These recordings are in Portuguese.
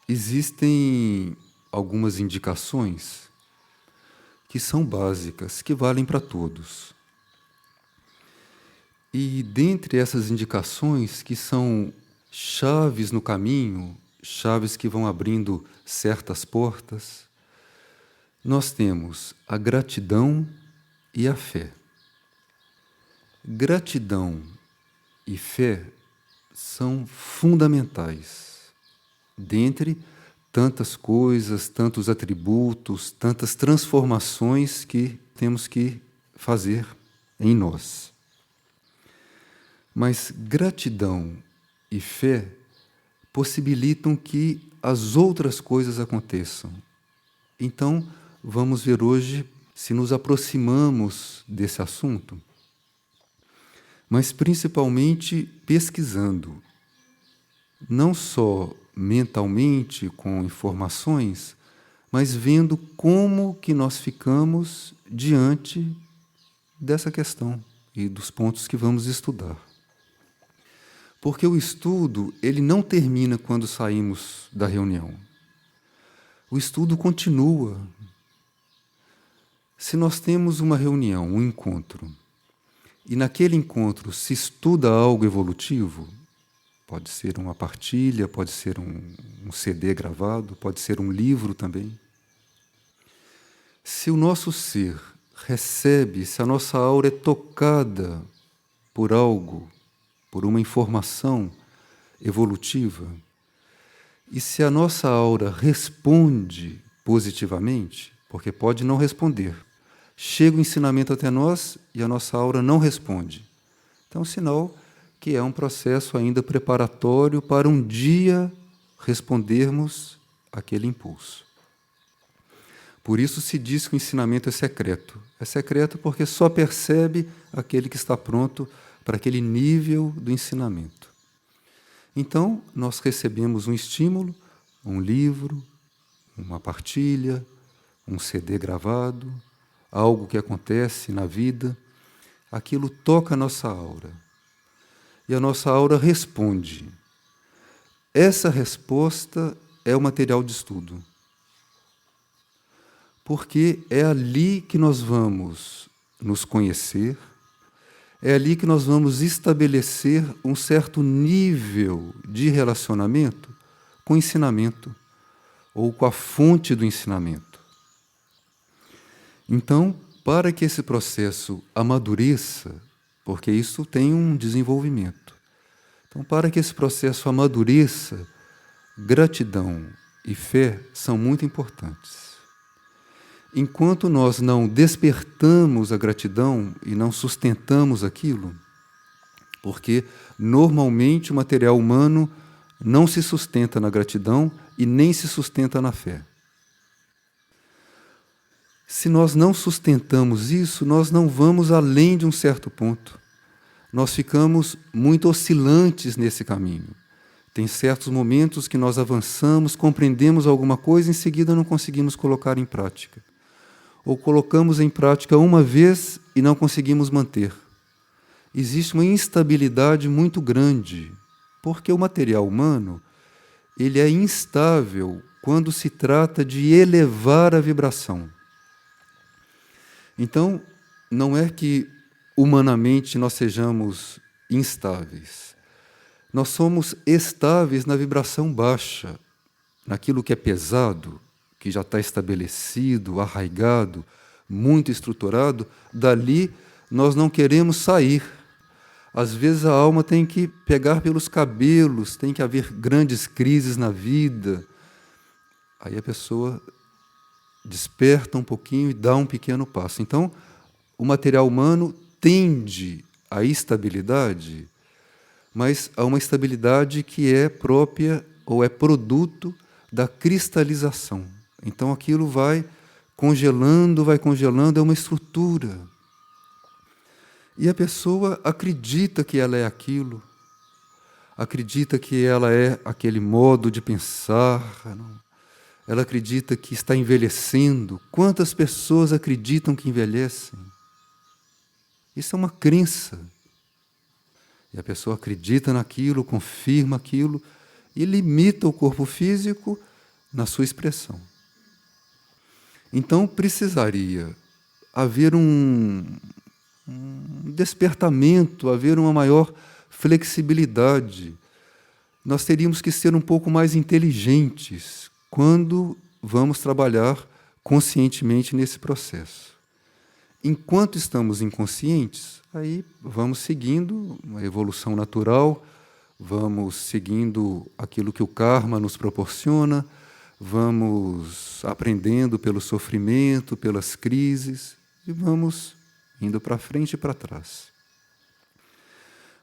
Existem algumas indicações que são básicas, que valem para todos. E dentre essas indicações, que são chaves no caminho, chaves que vão abrindo certas portas, nós temos a gratidão e a fé. Gratidão e fé são fundamentais, dentre tantas coisas, tantos atributos, tantas transformações que temos que fazer em nós. Mas gratidão e fé possibilitam que as outras coisas aconteçam. Então, vamos ver hoje se nos aproximamos desse assunto, mas principalmente pesquisando, não só mentalmente com informações, mas vendo como que nós ficamos diante dessa questão e dos pontos que vamos estudar. Porque o estudo, ele não termina quando saímos da reunião. O estudo continua. Se nós temos uma reunião, um encontro, e naquele encontro se estuda algo evolutivo, pode ser uma partilha, pode ser um CD gravado, pode ser um livro também. Se o nosso ser recebe, se a nossa aura é tocada por algo, por uma informação evolutiva, e se a nossa aura responde positivamente, porque pode não responder, chega o ensinamento até nós e a nossa aura não responde. Então, é um sinal que é um processo ainda preparatório para um dia respondermos àquele impulso. Por isso se diz que o ensinamento é secreto. É secreto porque só percebe aquele que está pronto para aquele nível do ensinamento. Então, nós recebemos um estímulo, um livro, uma partilha, um CD gravado, algo que acontece na vida, aquilo toca a nossa aura. E a nossa aura responde. Essa resposta é o material de estudo. Porque é ali que nós vamos nos conhecer, é ali que nós vamos estabelecer um certo nível de relacionamento com o ensinamento, ou com a fonte do ensinamento. Então, para que esse processo amadureça, porque isso tem um desenvolvimento. Então, para que esse processo amadureça, gratidão e fé são muito importantes. Enquanto nós não despertamos a gratidão e não sustentamos aquilo, porque normalmente o material humano não se sustenta na gratidão e nem se sustenta na fé. Se nós não sustentamos isso, nós não vamos além de um certo ponto. Nós ficamos muito oscilantes nesse caminho. Tem certos momentos que nós avançamos, compreendemos alguma coisa, em seguida não conseguimos colocar em prática. Ou colocamos em prática uma vez e não conseguimos manter. Existe uma instabilidade muito grande, porque o material humano ele é instável quando se trata de elevar a vibração. Então, não é que humanamente nós sejamos instáveis. Nós somos estáveis na vibração baixa, naquilo que é pesado, que já está estabelecido, arraigado, muito estruturado, dali nós não queremos sair. Às vezes a alma tem que pegar pelos cabelos, tem que haver grandes crises na vida. Aí a pessoa desperta um pouquinho e dá um pequeno passo. Então, o material humano tende à estabilidade, mas a uma estabilidade que é própria ou é produto da cristalização. Então, aquilo vai congelando, é uma estrutura. E a pessoa acredita que ela é aquilo, acredita que ela é aquele modo de pensar, não? Ela acredita que está envelhecendo. Quantas pessoas acreditam que envelhecem? Isso é uma crença. E a pessoa acredita naquilo, confirma aquilo, e limita o corpo físico na sua expressão. Então, precisaria haver um despertamento, haver uma maior flexibilidade. Nós teríamos que ser um pouco mais inteligentes quando vamos trabalhar conscientemente nesse processo. Enquanto estamos inconscientes, aí vamos seguindo uma evolução natural, vamos seguindo aquilo que o karma nos proporciona, vamos aprendendo pelo sofrimento, pelas crises, e vamos indo para frente e para trás.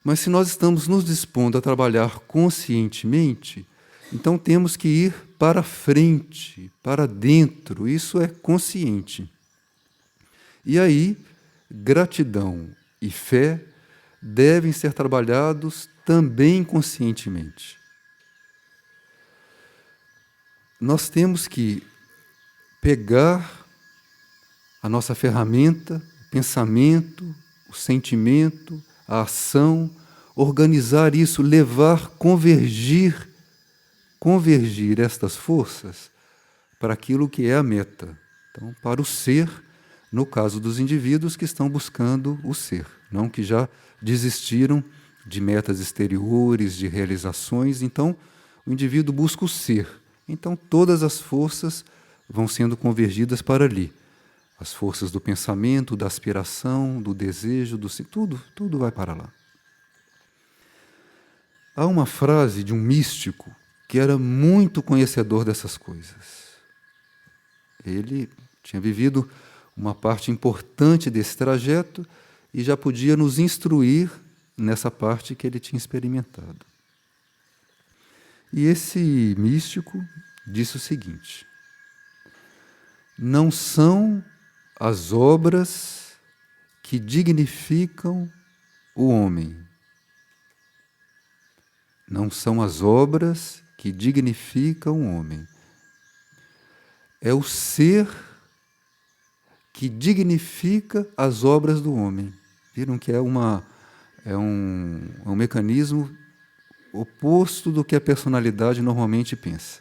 Mas se nós estamos nos dispondo a trabalhar conscientemente, então temos que ir para frente, para dentro, isso é consciente. E aí, gratidão e fé devem ser trabalhados também conscientemente. Nós temos que pegar a nossa ferramenta, o pensamento, o sentimento, a ação, organizar isso, levar, convergir estas forças para aquilo que é a meta. Então, para o ser, no caso dos indivíduos que estão buscando o ser, não que já desistiram de metas exteriores, de realizações. Então, o indivíduo busca o ser. Então, todas as forças vão sendo convergidas para ali. As forças do pensamento, da aspiração, do desejo, tudo vai para lá. Há uma frase de um místico que era muito conhecedor dessas coisas. Ele tinha vivido uma parte importante desse trajeto e já podia nos instruir nessa parte que ele tinha experimentado. E esse místico disse o seguinte: não são as obras que dignificam o homem. Não são as obras que dignificam o homem. É o ser que dignifica as obras do homem. Viram que é um mecanismo oposto do que a personalidade normalmente pensa.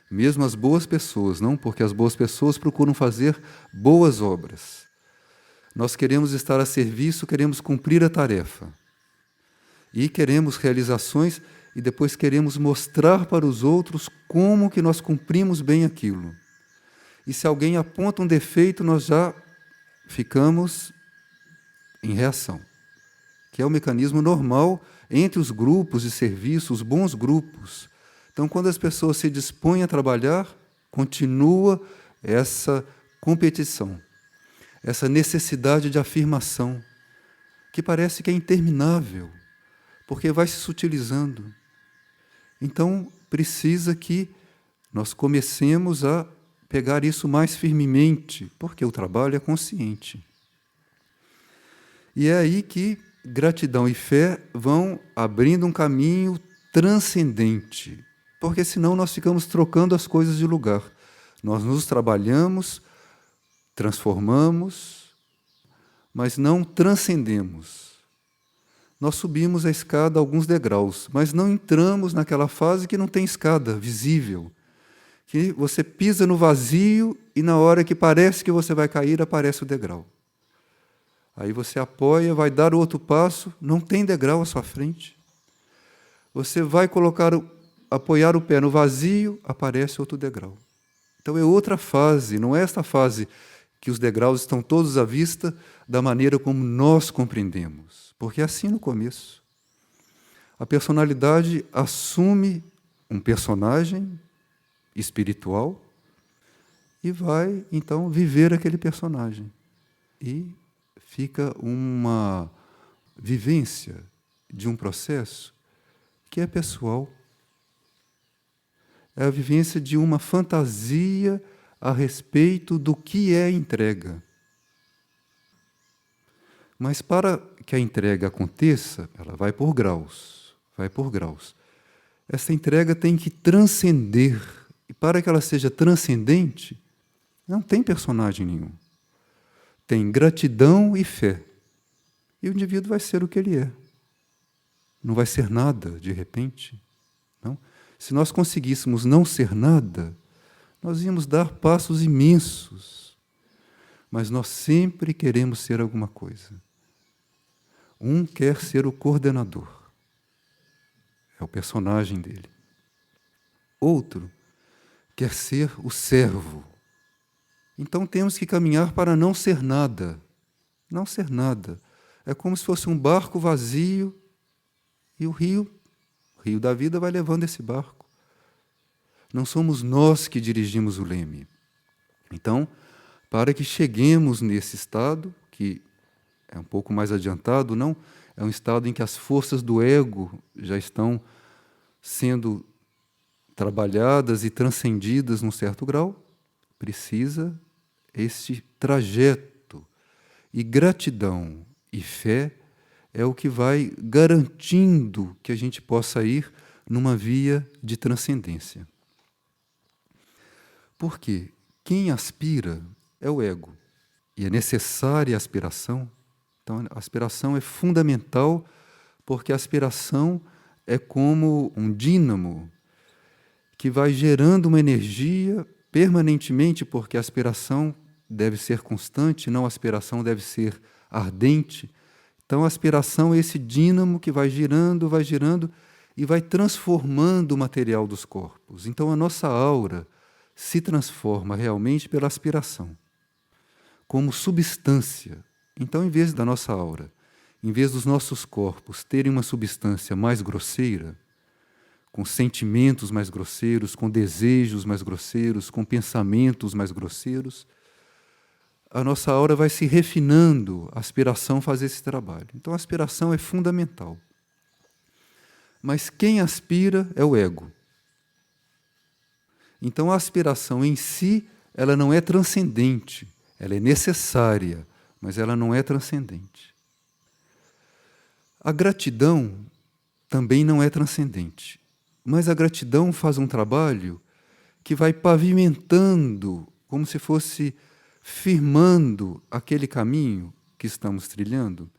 Mesmo as boas pessoas, não? Porque as boas pessoas procuram fazer boas obras. Nós queremos estar a serviço, queremos cumprir a tarefa. E queremos realizações e depois queremos mostrar para os outros como que nós cumprimos bem aquilo. E se alguém aponta um defeito, nós já ficamos em reação, que é o mecanismo normal entre os grupos de serviço, os bons grupos. Então, quando as pessoas se dispõem a trabalhar, continua essa competição, essa necessidade de afirmação, que parece que é interminável, porque vai se sutilizando. Então, precisa que nós comecemos a pegar isso mais firmemente, porque o trabalho é consciente. E é aí que gratidão e fé vão abrindo um caminho transcendente, porque senão nós ficamos trocando as coisas de lugar. Nós nos trabalhamos, transformamos, mas não transcendemos. Nós subimos a escada alguns degraus, mas não entramos naquela fase que não tem escada visível, que você pisa no vazio e na hora que parece que você vai cair, aparece o degrau. Aí você apoia, vai dar o outro passo, não tem degrau à sua frente. Você vai apoiar o pé no vazio, aparece outro degrau. Então é outra fase, não é esta fase que os degraus estão todos à vista da maneira como nós compreendemos. Porque é assim no começo. A personalidade assume um personagem espiritual e vai, então, viver aquele personagem. E fica uma vivência de um processo que é pessoal. É a vivência de uma fantasia a respeito do que é entrega. Mas para que a entrega aconteça, ela vai por graus, vai por graus. Essa entrega tem que transcender. E para que ela seja transcendente, não tem personagem nenhum. Tem gratidão e fé. E o indivíduo vai ser o que ele é. Não vai ser nada, de repente. Não? Se nós conseguíssemos não ser nada, nós íamos dar passos imensos. Mas nós sempre queremos ser alguma coisa. Um quer ser o coordenador. É o personagem dele. Outro quer ser o servo. Então temos que caminhar para não ser nada. Não ser nada. É como se fosse um barco vazio e o rio da vida vai levando esse barco. Não somos nós que dirigimos o leme. Então, para que cheguemos nesse estado, que é um pouco mais adiantado, não? É um estado em que as forças do ego já estão sendo trabalhadas e transcendidas num certo grau, precisa este trajeto. E gratidão e fé é o que vai garantindo que a gente possa ir numa via de transcendência. Porque quem aspira é o ego. E é necessária a aspiração. Então, a aspiração é fundamental, porque a aspiração é como um dínamo que vai gerando uma energia permanentemente, porque a aspiração deve ser constante, não a aspiração deve ser ardente. Então, a aspiração é esse dínamo que vai girando e vai transformando o material dos corpos. Então, a nossa aura se transforma realmente pela aspiração, como substância. Então, em vez da nossa aura, em vez dos nossos corpos terem uma substância mais grosseira, com sentimentos mais grosseiros, com desejos mais grosseiros, com pensamentos mais grosseiros, a nossa aura vai se refinando, a aspiração faz esse trabalho. Então, a aspiração é fundamental. Mas quem aspira é o ego. Então, a aspiração em si, ela não é transcendente, ela é necessária, mas ela não é transcendente. A gratidão também não é transcendente, mas a gratidão faz um trabalho que vai pavimentando, como se fosse firmando aquele caminho que estamos trilhando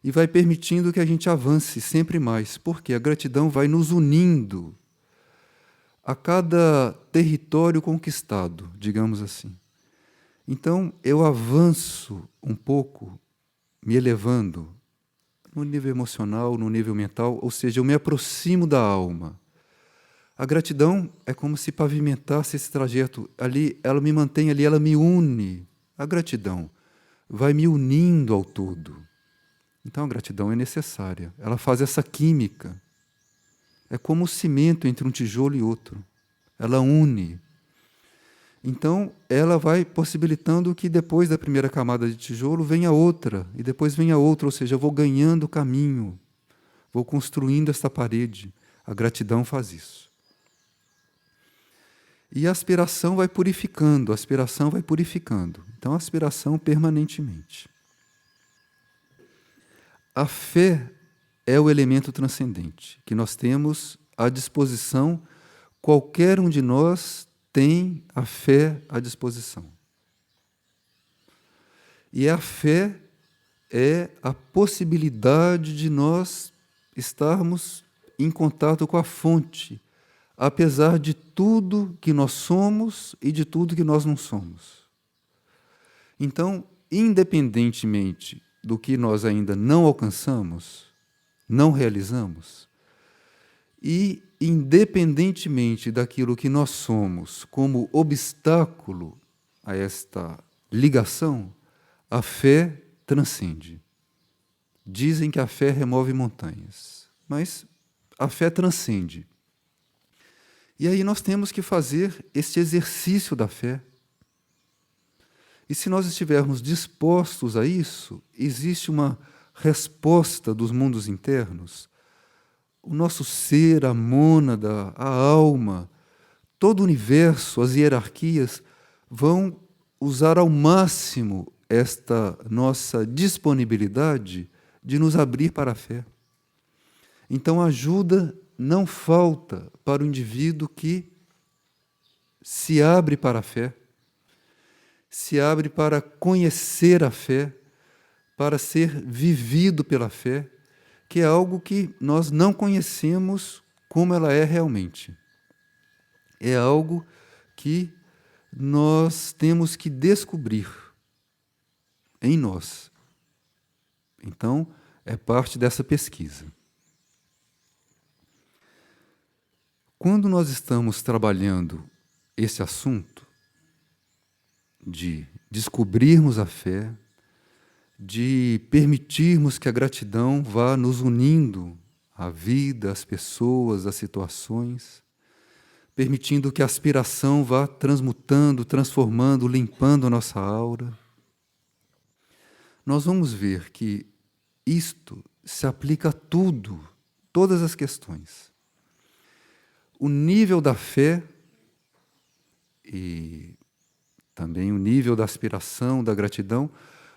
e vai permitindo que a gente avance sempre mais, porque a gratidão vai nos unindo a cada território conquistado, digamos assim. Então, eu avanço um pouco, me elevando no nível emocional, no nível mental, ou seja, eu me aproximo da alma. A gratidão é como se pavimentasse esse trajeto. Ali, ela me mantém ali, ela me une. A gratidão vai me unindo ao todo. Então, a gratidão é necessária. Ela faz essa química. É como o cimento entre um tijolo e outro. Ela une. Então, ela vai possibilitando que depois da primeira camada de tijolo venha outra, e depois venha outra, ou seja, eu vou ganhando caminho, vou construindo esta parede. A gratidão faz isso. E a aspiração vai purificando, a aspiração vai purificando. Então, a aspiração permanentemente. A fé é o elemento transcendente que nós temos à disposição. Qualquer um de nós tem a fé à disposição. E a fé é a possibilidade de nós estarmos em contato com a fonte, apesar de tudo que nós somos e de tudo que nós não somos. Então, independentemente do que nós ainda não alcançamos, não realizamos, e independentemente daquilo que nós somos como obstáculo a esta ligação, a fé transcende. Dizem que a fé remove montanhas, mas a fé transcende. E aí nós temos que fazer este exercício da fé. E se nós estivermos dispostos a isso, existe uma resposta dos mundos internos. O nosso ser, a mônada, a alma, todo o universo, as hierarquias, vão usar ao máximo esta nossa disponibilidade de nos abrir para a fé. Então, a ajuda não falta para o indivíduo que se abre para a fé, se abre para conhecer a fé, para ser vivido pela fé, que é algo que nós não conhecemos como ela é realmente. é algo que nós temos que descobrir em nós. Então, é parte dessa pesquisa. Quando nós estamos trabalhando esse assunto de descobrirmos a fé, de permitirmos que a gratidão vá nos unindo à vida, às pessoas, às situações, permitindo que a aspiração vá transmutando, transformando, limpando a nossa aura, nós vamos ver que isto se aplica a tudo, todas as questões. O nível da fé e também o nível da aspiração, da gratidão,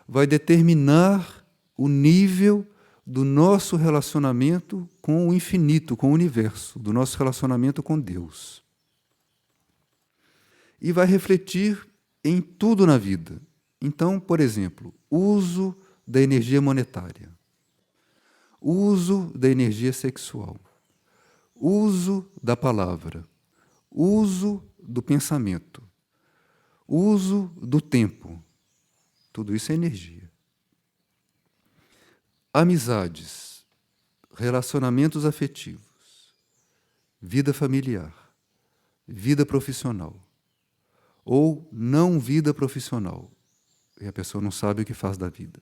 vai determinar o nível do nosso relacionamento com o infinito, com o universo, do nosso relacionamento com Deus. E vai refletir em tudo na vida. Então, por exemplo, uso da energia monetária, uso da energia sexual, uso da palavra, uso do pensamento, uso do tempo. Tudo isso é energia. Amizades, relacionamentos afetivos, vida familiar, vida profissional ou não vida profissional, e a pessoa não sabe o que faz da vida.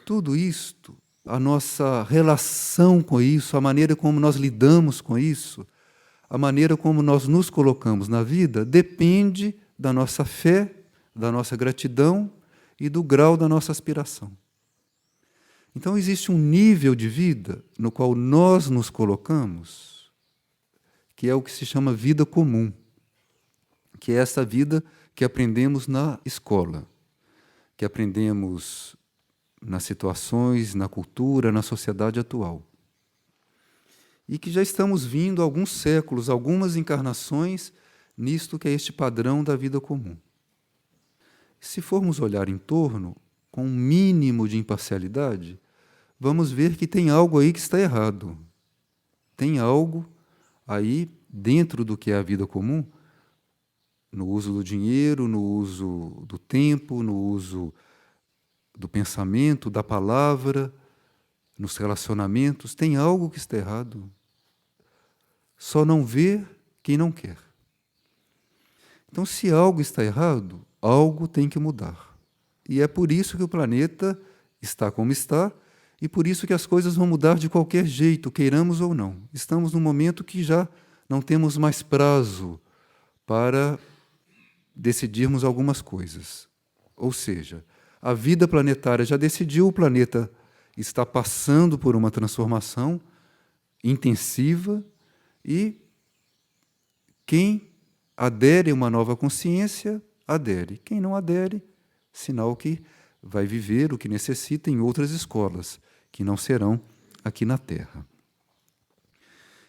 Tudo isto, a nossa relação com isso, a maneira como nós lidamos com isso, a maneira como nós nos colocamos na vida, depende da nossa fé, da nossa gratidão e do grau da nossa aspiração. Então, existe um nível de vida no qual nós nos colocamos, que é o que se chama vida comum, que é essa vida que aprendemos na escola, que aprendemos nas situações, na cultura, na sociedade atual. E que já estamos vindo há alguns séculos, algumas encarnações, nisto que é este padrão da vida comum. Se formos olhar em torno, com um mínimo de imparcialidade, vamos ver que tem algo aí que está errado. Tem algo aí, dentro do que é a vida comum, no uso do dinheiro, no uso do tempo, no uso do pensamento, da palavra, nos relacionamentos, tem algo que está errado. Só não vê quem não quer. Então, se algo está errado, algo tem que mudar. E é por isso que o planeta está como está, e por isso que as coisas vão mudar de qualquer jeito, queiramos ou não. Estamos num momento que já não temos mais prazo para decidirmos algumas coisas. Ou seja, a vida planetária já decidiu, o planeta está passando por uma transformação intensiva e quem adere a uma nova consciência, adere. Quem não adere, sinal que vai viver o que necessita em outras escolas, que não serão aqui na Terra.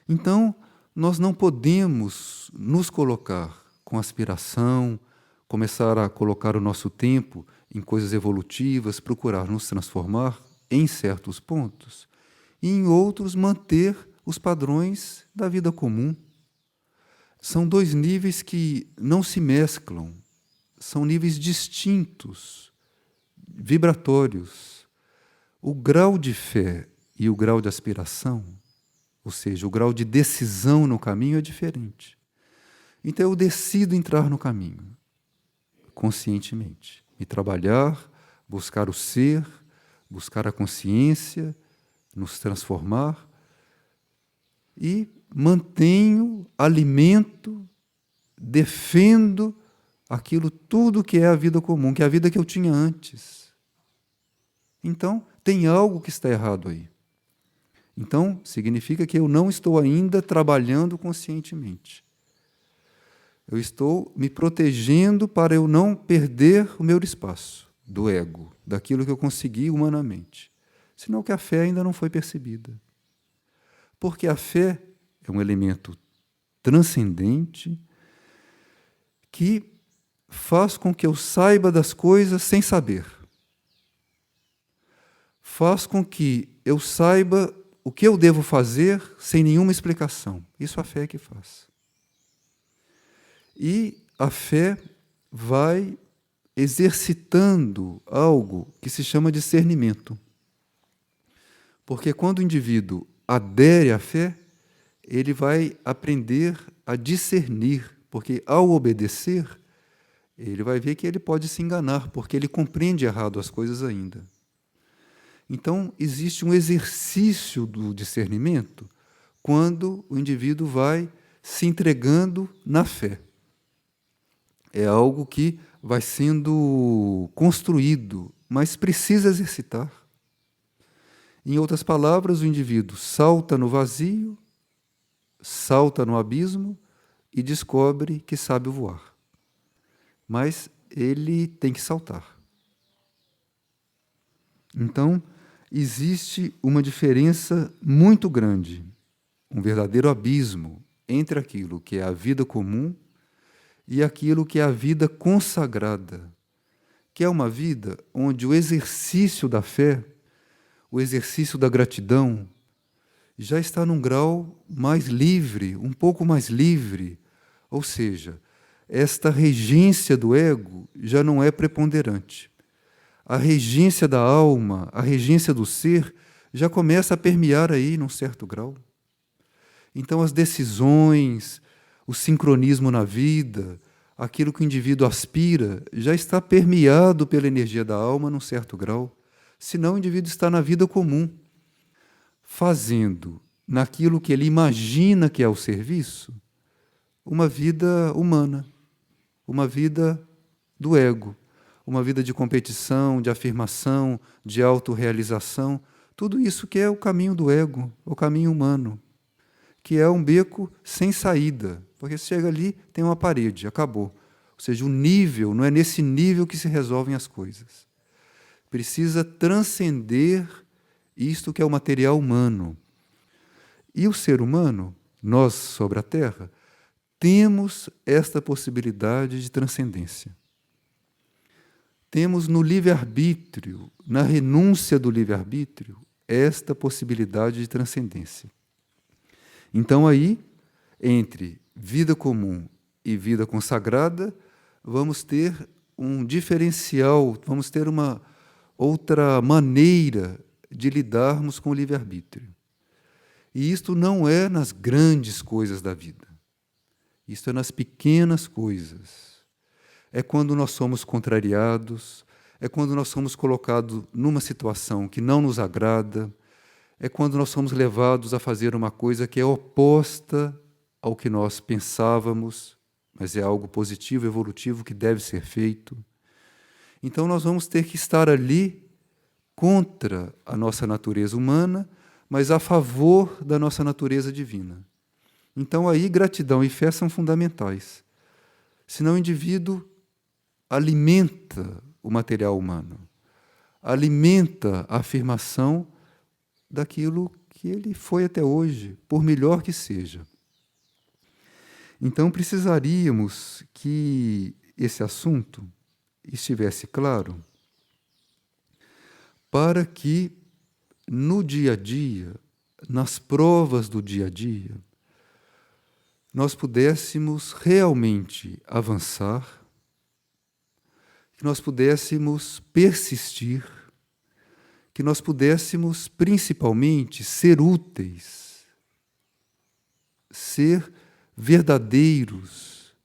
Então, nós não podemos nos colocar com aspiração, começar a colocar o nosso tempo em coisas evolutivas, procurar nos transformar em certos pontos, e em outros manter os padrões da vida comum. São dois níveis que não se mesclam, são níveis distintos, vibratórios. O grau de fé e o grau de aspiração, ou seja, o grau de decisão no caminho é diferente. Então eu decido entrar no caminho, conscientemente, e trabalhar, buscar o ser, buscar a consciência, nos transformar, e mantenho, alimento, defendo aquilo tudo que é a vida comum, que é a vida que eu tinha antes. Então, tem algo que está errado aí. Então, significa que eu não estou ainda trabalhando conscientemente. Eu estou me protegendo para eu não perder o meu espaço do ego, daquilo que eu consegui humanamente. Senão que a fé ainda não foi percebida. Porque a fé é um elemento transcendente que faz com que eu saiba das coisas sem saber. Faz com que eu saiba o que eu devo fazer sem nenhuma explicação. Isso a fé é que faz. E a fé vai exercitando algo que se chama discernimento. Porque quando o indivíduo adere à fé, ele vai aprender a discernir, porque ao obedecer, ele vai ver que ele pode se enganar, porque ele compreende errado as coisas ainda. Então, existe um exercício do discernimento quando o indivíduo vai se entregando na fé. É algo que vai sendo construído, mas precisa exercitar. Em outras palavras, o indivíduo salta no vazio, salta no abismo e descobre que sabe voar. Mas ele tem que saltar. Então, existe uma diferença muito grande, um verdadeiro abismo entre aquilo que é a vida comum e aquilo que é a vida consagrada, que é uma vida onde o exercício da fé, o exercício da gratidão, já está num grau mais livre, um pouco mais livre, ou seja, esta regência do ego já não é preponderante. A regência da alma, a regência do ser, já começa a permear aí num certo grau. Então as decisões, o sincronismo na vida, aquilo que o indivíduo aspira, já está permeado pela energia da alma num certo grau. Senão o indivíduo está na vida comum, fazendo naquilo que ele imagina que é o serviço, uma vida humana, uma vida do ego, uma vida de competição, de afirmação, de autorrealização, tudo isso que é o caminho do ego, o caminho humano, que é um beco sem saída, porque você chega ali, tem uma parede, acabou. Ou seja, o nível, não é nesse nível que se resolvem as coisas. Precisa transcender isto que é o material humano. E o ser humano, nós sobre a Terra, temos esta possibilidade de transcendência. Temos no livre-arbítrio, na renúncia do livre-arbítrio, esta possibilidade de transcendência. Então aí, entre vida comum e vida consagrada, vamos ter um diferencial, vamos ter uma outra maneira de lidarmos com o livre-arbítrio. E isto não é nas grandes coisas da vida. Isto é nas pequenas coisas. É quando nós somos contrariados, é quando nós somos colocados numa situação que não nos agrada, é quando nós somos levados a fazer uma coisa que é oposta ao que nós pensávamos, mas é algo positivo, evolutivo, que deve ser feito. Então nós vamos ter que estar ali contra a nossa natureza humana, mas a favor da nossa natureza divina. Então aí gratidão e fé são fundamentais. Senão o indivíduo alimenta o material humano, alimenta a afirmação daquilo que ele foi até hoje, por melhor que seja. Então precisaríamos que esse assunto estivesse claro para que no dia a dia, nas provas do dia a dia, nós pudéssemos realmente avançar, que nós pudéssemos persistir, que nós pudéssemos, principalmente, ser úteis, ser verdadeiros,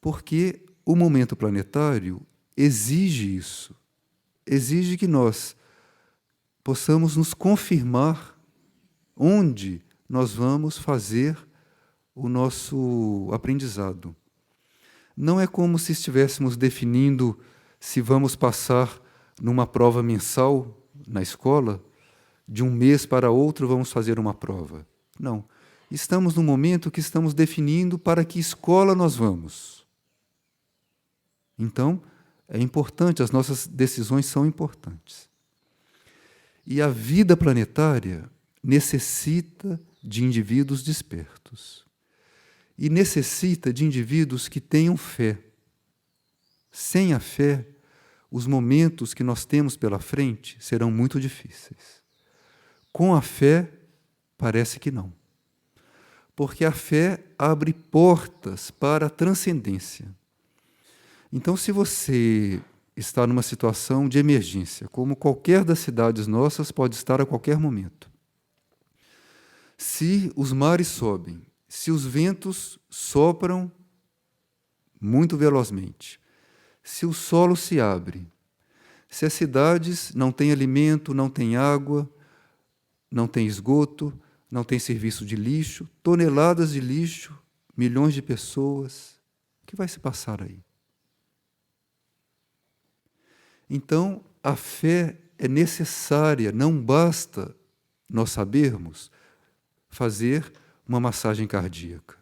porque o momento planetário exige isso, exige que nós possamos nos confirmar onde nós vamos fazer o nosso aprendizado. Não é como se estivéssemos definindo se vamos passar numa prova mensal na escola, de um mês para outro vamos fazer uma prova. Não. Estamos no momento que estamos definindo para que escola nós vamos. Então, é importante, as nossas decisões são importantes. E a vida planetária necessita de indivíduos despertos. E necessita de indivíduos que tenham fé. Sem a fé, os momentos que nós temos pela frente serão muito difíceis. Com a fé, parece que não. Porque a fé abre portas para a transcendência. Então, se você está numa situação de emergência, como qualquer das cidades nossas pode estar a qualquer momento, se os mares sobem, se os ventos sopram muito velozmente, se o solo se abre, se as cidades não têm alimento, não têm água, não têm esgoto, não têm serviço de lixo, toneladas de lixo, milhões de pessoas, o que vai se passar aí? Então, a fé é necessária, não basta nós sabermos fazer uma massagem cardíaca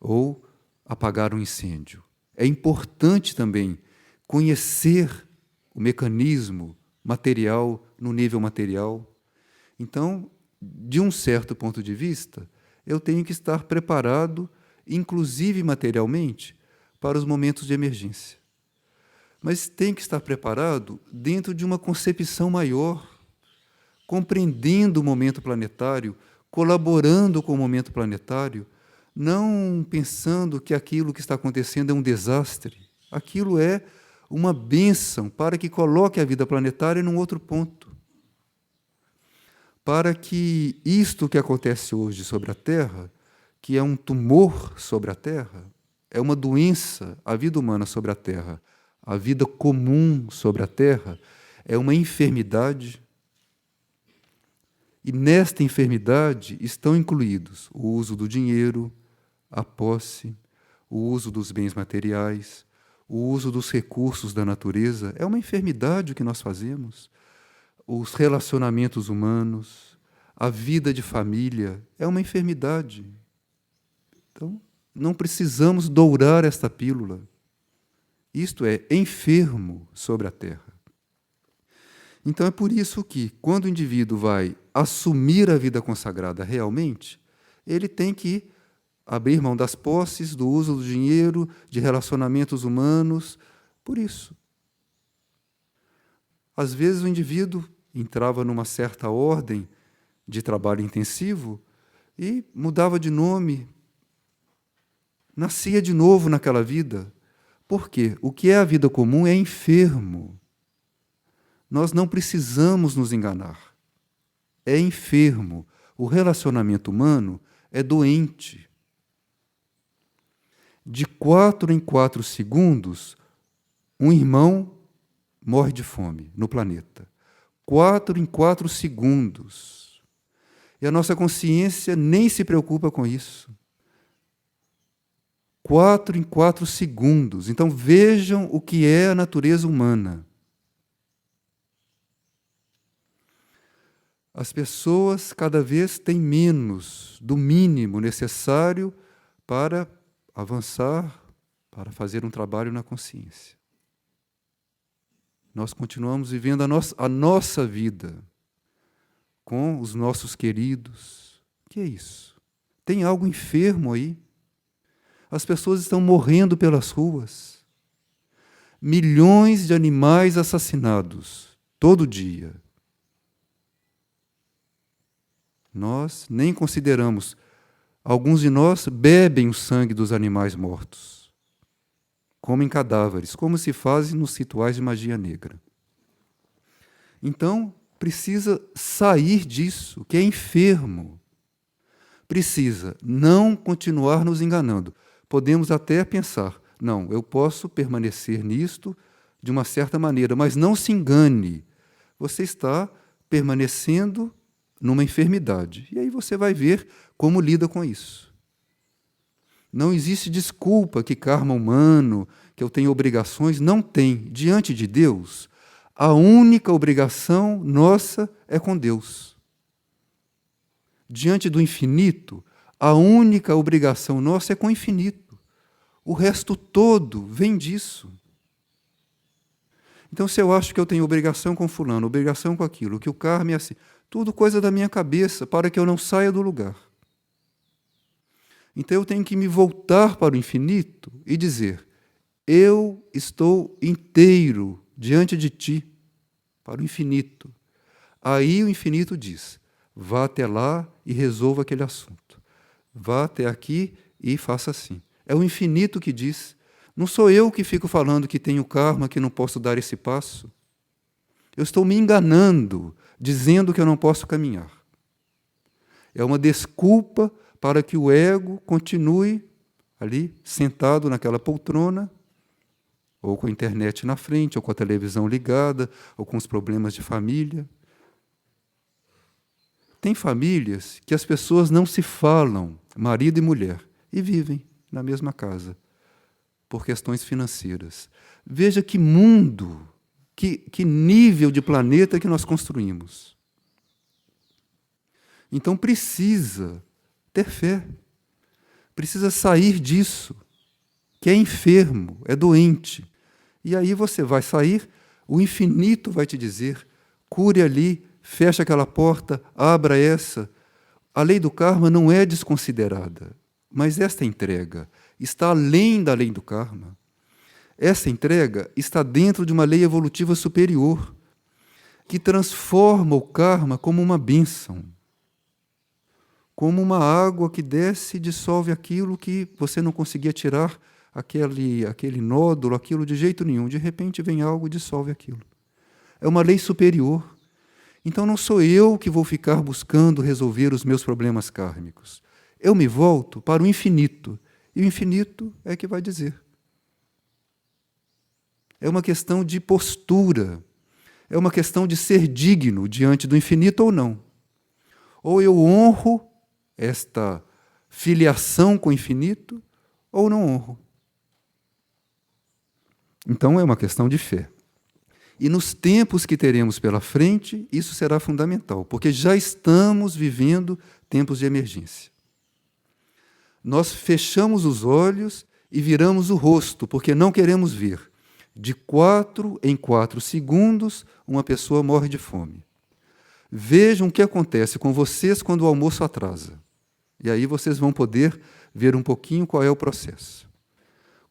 ou apagar um incêndio. É importante também conhecer o mecanismo material, no nível material. Então, de um certo ponto de vista, eu tenho que estar preparado, inclusive materialmente, para os momentos de emergência. Mas tem que estar preparado dentro de uma concepção maior, compreendendo o momento planetário, colaborando com o momento planetário, não pensando que aquilo que está acontecendo é um desastre. Aquilo é uma bênção para que coloque a vida planetária num outro ponto. Para que isto que acontece hoje sobre a Terra, que é um tumor sobre a Terra, é uma doença, a vida humana sobre a Terra, a vida comum sobre a Terra, é uma enfermidade. E nesta enfermidade estão incluídos o uso do dinheiro, a posse, o uso dos bens materiais, o uso dos recursos da natureza. É uma enfermidade o que nós fazemos. Os relacionamentos humanos, a vida de família, é uma enfermidade. Então, não precisamos dourar esta pílula. Isto é enfermo sobre a Terra. Então, é por isso que, quando o indivíduo vai assumir a vida consagrada realmente, ele tem que abrir mão das posses, do uso do dinheiro, de relacionamentos humanos, por isso. Às vezes o indivíduo entrava numa certa ordem de trabalho intensivo e mudava de nome, nascia de novo naquela vida. Por quê? O que é a vida comum é enfermo. Nós não precisamos nos enganar. É enfermo. O relacionamento humano é doente. De 4 em 4 segundos, um irmão morre de fome no planeta. 4 em 4 segundos. E a nossa consciência nem se preocupa com isso. 4 em 4 segundos. Então vejam o que é a natureza humana. As pessoas cada vez têm menos do mínimo necessário para avançar, para fazer um trabalho na consciência. Nós continuamos vivendo a nossa vida com os nossos queridos. O que é isso? Tem algo enfermo aí? As pessoas estão morrendo pelas ruas. Milhões de animais assassinados todo dia. Nós nem consideramos. Alguns de nós bebem o sangue dos animais mortos. Comem cadáveres, como se faz nos rituais de magia negra. Então, precisa sair disso, que é enfermo. Precisa não continuar nos enganando. Podemos até pensar, não, eu posso permanecer nisto de uma certa maneira, mas não se engane. Você está permanecendo numa enfermidade. E aí você vai ver como lida com isso. Não existe desculpa que karma humano, que eu tenho obrigações. Não tem. Diante de Deus, a única obrigação nossa é com Deus. Diante do infinito, a única obrigação nossa é com o infinito. O resto todo vem disso. Então, se eu acho que eu tenho obrigação com fulano, obrigação com aquilo, que o karma é assim, tudo coisa da minha cabeça, para que eu não saia do lugar. Então, eu tenho que me voltar para o infinito e dizer, eu estou inteiro diante de ti, para o infinito. Aí o infinito diz: vá até lá e resolva aquele assunto. Vá até aqui e faça assim. É o infinito que diz. Não sou eu que fico falando que tenho karma, que não posso dar esse passo. Eu estou me enganando, dizendo que eu não posso caminhar. É uma desculpa para que o ego continue ali, sentado naquela poltrona, ou com a internet na frente, ou com a televisão ligada, ou com os problemas de família. Tem famílias que as pessoas não se falam, marido e mulher, e vivem na mesma casa, por questões financeiras. Veja que mundo, que nível de planeta que nós construímos. Então precisa ter fé, precisa sair disso, que é enfermo, é doente. E aí você vai sair, o infinito vai te dizer: cure ali, fecha aquela porta, abra essa. A lei do karma não é desconsiderada, mas esta entrega está além da lei do karma. Essa entrega está dentro de uma lei evolutiva superior, que transforma o karma como uma bênção, como uma água que desce e dissolve aquilo que você não conseguia tirar, aquele nódulo, aquilo de jeito nenhum. De repente vem algo e dissolve aquilo. É uma lei superior. Então não sou eu que vou ficar buscando resolver os meus problemas kármicos. Eu me volto para o infinito, e o infinito é que vai dizer. É uma questão de postura, é uma questão de ser digno diante do infinito ou não. Ou eu honro esta filiação com o infinito, ou não honro. Então é uma questão de fé. E nos tempos que teremos pela frente, isso será fundamental, porque já estamos vivendo tempos de emergência. Nós fechamos os olhos e viramos o rosto, porque não queremos ver. De 4 em 4 segundos, uma pessoa morre de fome. Vejam o que acontece com vocês quando o almoço atrasa. E aí vocês vão poder ver um pouquinho qual é o processo.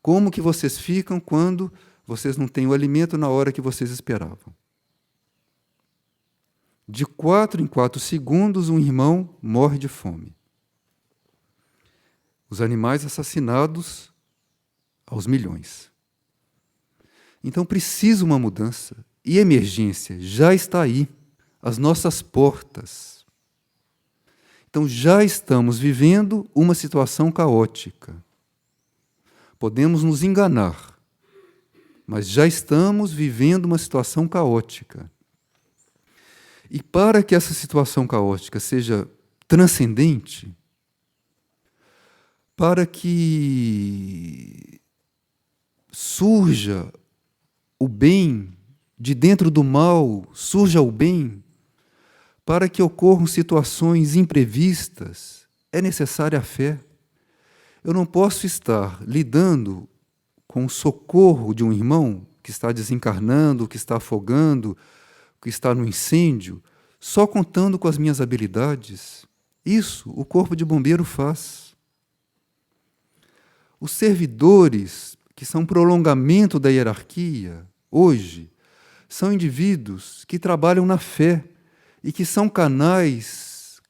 Como que vocês ficam quando vocês não têm o alimento na hora que vocês esperavam. De 4 em 4 segundos, um irmão morre de fome. Os animais assassinados aos milhões. Então precisa uma mudança. E emergência já está aí, às nossas portas. Então já estamos vivendo uma situação caótica. Podemos nos enganar, mas já estamos vivendo uma situação caótica. E para que essa situação caótica seja transcendente, para que surja o bem, de dentro do mal surja o bem, para que ocorram situações imprevistas, é necessária a fé. Eu não posso estar lidando com o socorro de um irmão que está desencarnando, que está afogando, que está no incêndio, só contando com as minhas habilidades. Isso o corpo de bombeiro faz. Os servidores, que são prolongamento da hierarquia, hoje, são indivíduos que trabalham na fé e que são canais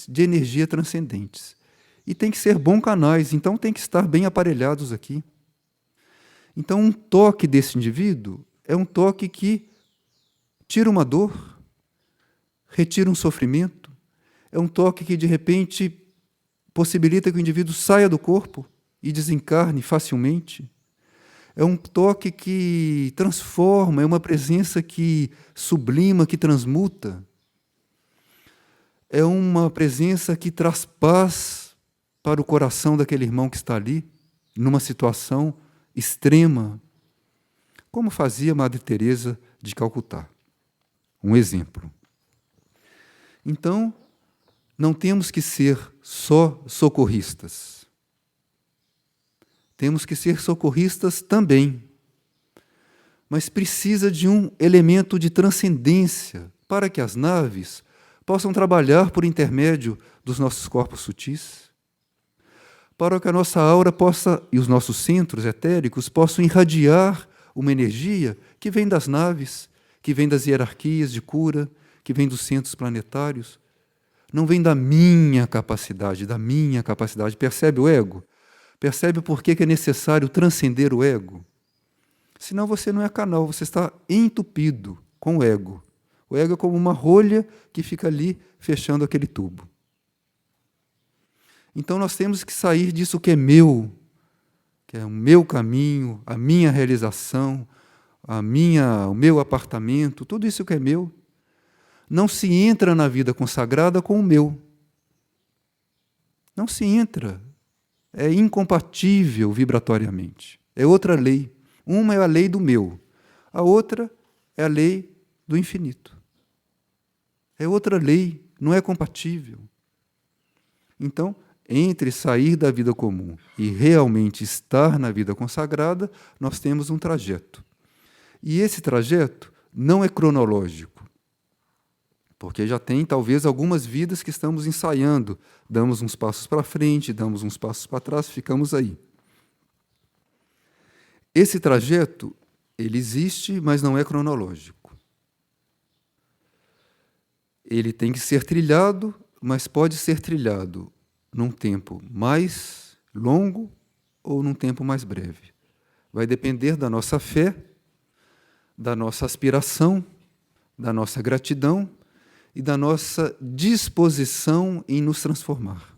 de energia transcendentes. E tem que ser bons canais, então tem que estar bem aparelhados aqui. Então, um toque desse indivíduo é um toque que tira uma dor, retira um sofrimento, é um toque que, de repente, possibilita que o indivíduo saia do corpo e desencarne facilmente. É um toque que transforma, é uma presença que sublima, que transmuta. É uma presença que traz paz para o coração daquele irmão que está ali, numa situação extrema, como fazia Madre Teresa de Calcutá. Um exemplo. Então, não temos que ser só socorristas. Temos que ser socorristas também. Mas precisa de um elemento de transcendência para que as naves possam trabalhar por intermédio dos nossos corpos sutis, para que a nossa aura possa, e os nossos centros etéricos possam irradiar uma energia que vem das naves, que vem das hierarquias de cura, que vem dos centros planetários, não vem da minha capacidade, Percebe o ego? Percebe por que é necessário transcender o ego? Senão você não é canal, você está entupido com o ego. O ego é como uma rolha que fica ali fechando aquele tubo. Então nós temos que sair disso que é meu, que é o meu caminho, a minha realização, o meu apartamento, tudo isso que é meu. Não se entra na vida consagrada com o meu. Não se entra. É incompatível vibratoriamente. É outra lei. Uma é a lei do meu. A outra é a lei do infinito. É outra lei, não é compatível. Então, entre sair da vida comum e realmente estar na vida consagrada, nós temos um trajeto. E esse trajeto não é cronológico, porque já tem talvez algumas vidas que estamos ensaiando. Damos uns passos para frente, damos uns passos para trás, ficamos aí. Esse trajeto, ele existe, mas não é cronológico. Ele tem que ser trilhado, mas pode ser trilhado num tempo mais longo ou num tempo mais breve. Vai depender da nossa fé, da nossa aspiração, da nossa gratidão e da nossa disposição em nos transformar.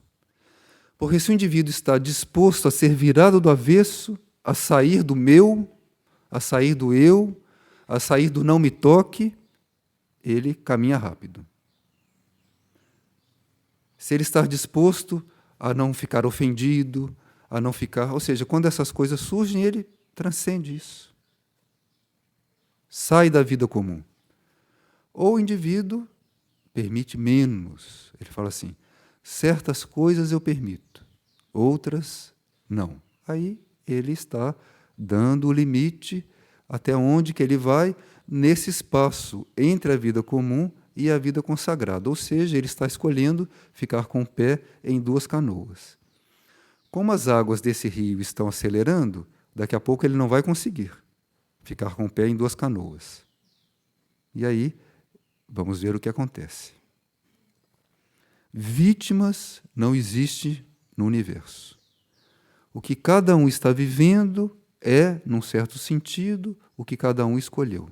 Porque se o indivíduo está disposto a ser virado do avesso, a sair do meu, a sair do eu, a sair do não me toque, ele caminha rápido. Se ele estar disposto a não ficar ofendido, a não ficar... Ou seja, quando essas coisas surgem, ele transcende isso. Sai da vida comum. Ou o indivíduo permite menos. Ele fala assim, certas coisas eu permito, outras não. Aí ele está dando o limite até onde que ele vai nesse espaço entre a vida comum e a vida consagrada. Ou seja, ele está escolhendo ficar com o pé em duas canoas. Como as águas desse rio estão acelerando, daqui a pouco ele não vai conseguir ficar com o pé em duas canoas. E aí, vamos ver o que acontece. Vítimas não existe no universo. O que cada um está vivendo é, num certo sentido, o que cada um escolheu.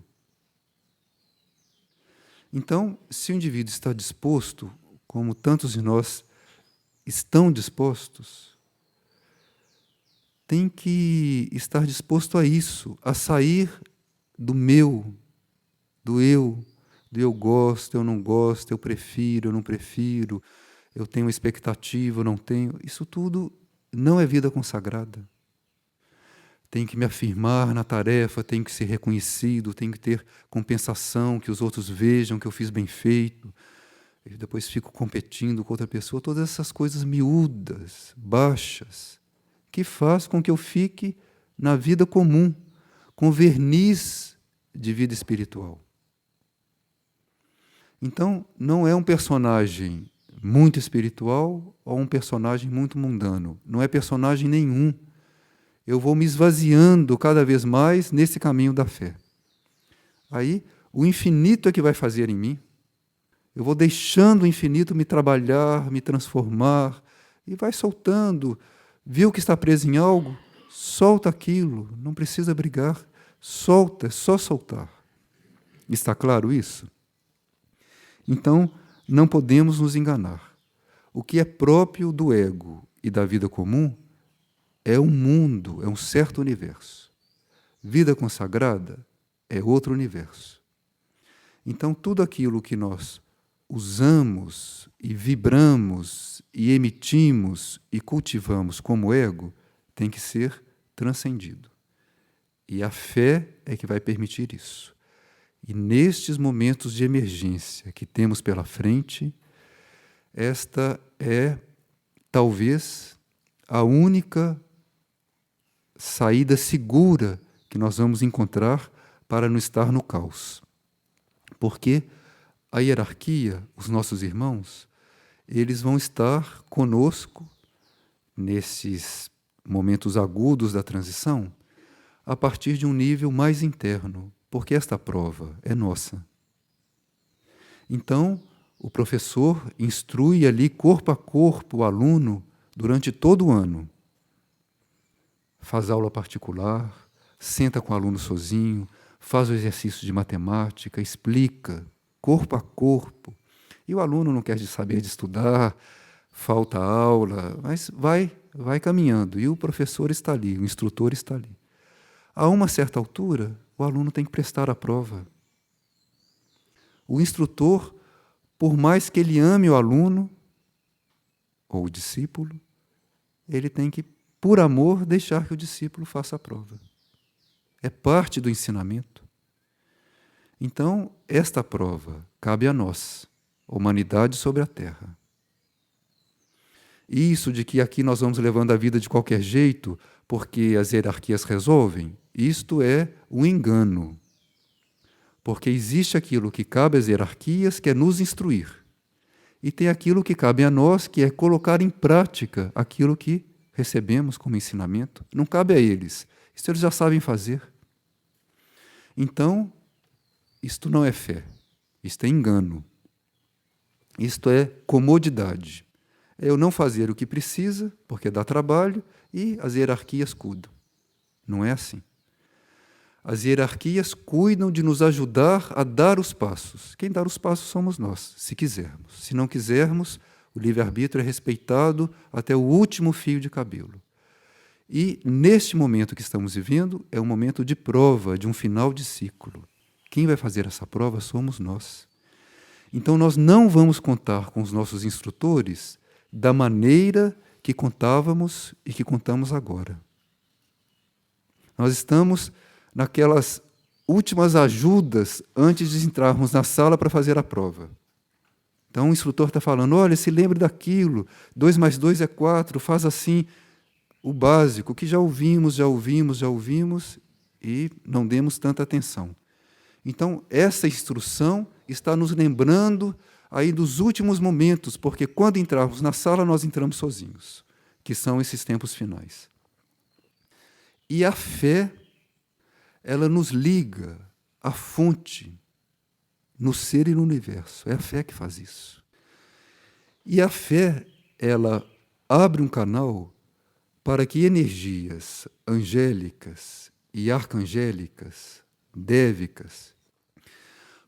Então, se o indivíduo está disposto, como tantos de nós estão dispostos, tem que estar disposto a isso, a sair do meu, do eu gosto, eu não gosto, eu prefiro, eu não prefiro, eu tenho expectativa, eu não tenho. Isso tudo não é vida consagrada. Tenho que me afirmar na tarefa, tenho que ser reconhecido, tenho que ter compensação, que os outros vejam que eu fiz bem feito. E depois fico competindo com outra pessoa. Todas essas coisas miúdas, baixas, que faz com que eu fique na vida comum, com verniz de vida espiritual. Então, não é um personagem muito espiritual ou um personagem muito mundano. Não é personagem nenhum. Eu vou me esvaziando cada vez mais nesse caminho da fé. Aí, o infinito é que vai fazer em mim. Eu vou deixando o infinito me trabalhar, me transformar, e vai soltando. Viu que está preso em algo? Solta aquilo, não precisa brigar. Solta, é só soltar. Está claro isso? Então, não podemos nos enganar. O que é próprio do ego e da vida comum é um mundo, é um certo universo. Vida consagrada é outro universo. Então, tudo aquilo que nós usamos e vibramos e emitimos e cultivamos como ego tem que ser transcendido. E a fé é que vai permitir isso. E nestes momentos de emergência que temos pela frente, esta é, talvez, a única saída segura que nós vamos encontrar para não estar no caos. Porque a hierarquia, os nossos irmãos, eles vão estar conosco nesses momentos agudos da transição a partir de um nível mais interno, porque esta prova é nossa. Então, o professor instrui ali corpo a corpo o aluno durante todo o ano. Faz aula particular, senta com o aluno sozinho, faz o exercício de matemática, explica corpo a corpo. E o aluno não quer saber de estudar, falta aula, mas vai caminhando. E o professor está ali, o instrutor está ali. A uma certa altura, o aluno tem que prestar a prova. O instrutor, por mais que ele ame o aluno, ou o discípulo, ele tem que, por amor, deixar que o discípulo faça a prova. É parte do ensinamento. Então, esta prova cabe a nós, humanidade sobre a Terra. Isso de que aqui nós vamos levando a vida de qualquer jeito, porque as hierarquias resolvem, isto é um engano. Porque existe aquilo que cabe às hierarquias, que é nos instruir. E tem aquilo que cabe a nós, que é colocar em prática aquilo que recebemos como ensinamento. Não cabe a eles. Isso eles já sabem fazer. Então, isto não é fé. Isto é engano. Isto é comodidade. É eu não fazer o que precisa, porque dá trabalho, e as hierarquias cuidam. Não é assim. As hierarquias cuidam de nos ajudar a dar os passos. Quem dá os passos somos nós, se quisermos. Se não quisermos, o livre-arbítrio é respeitado até o último fio de cabelo. E, neste momento que estamos vivendo, é um momento de prova, de um final de ciclo. Quem vai fazer essa prova somos nós. Então, nós não vamos contar com os nossos instrutores da maneira que contávamos e que contamos agora. Nós estamos naquelas últimas ajudas antes de entrarmos na sala para fazer a prova. Então o instrutor está falando, olha, se lembre daquilo, 2 mais 2 é 4, faz assim, o básico, que já ouvimos, e não demos tanta atenção. Então, essa instrução está nos lembrando aí dos últimos momentos, porque quando entrarmos na sala, nós entramos sozinhos, que são esses tempos finais. E a fé, ela nos liga à fonte, no ser e no universo. É a fé que faz isso. E a fé, ela abre um canal para que energias angélicas e arcangélicas, dévicas,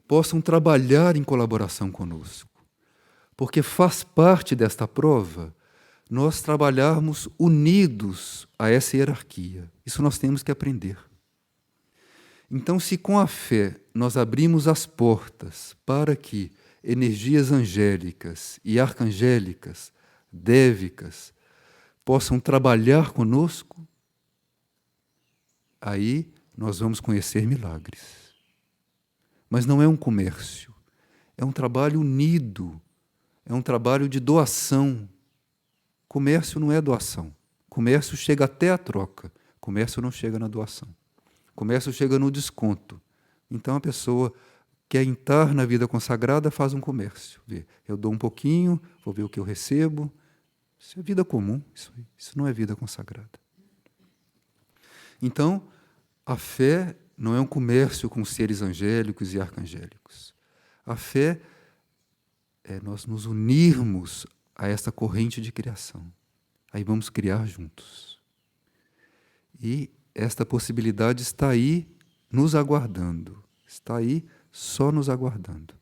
possam trabalhar em colaboração conosco. Porque faz parte desta prova nós trabalharmos unidos a essa hierarquia. Isso nós temos que aprender. Então, se com a fé nós abrimos as portas para que energias angélicas e arcangélicas, dévicas, possam trabalhar conosco, aí nós vamos conhecer milagres. Mas não é um comércio, é um trabalho unido, é um trabalho de doação. Comércio não é doação. Comércio chega até a troca, comércio não chega na doação. Comércio chega no desconto. Então a pessoa quer entrar na vida consagrada, faz um comércio. Vê, eu dou um pouquinho, vou ver o que eu recebo. Isso é vida comum, isso não é vida consagrada. Então, a fé não é um comércio com seres angélicos e arcangélicos. A fé é nós nos unirmos a essa corrente de criação. Aí vamos criar juntos. E esta possibilidade está aí nos aguardando. Está aí só nos aguardando.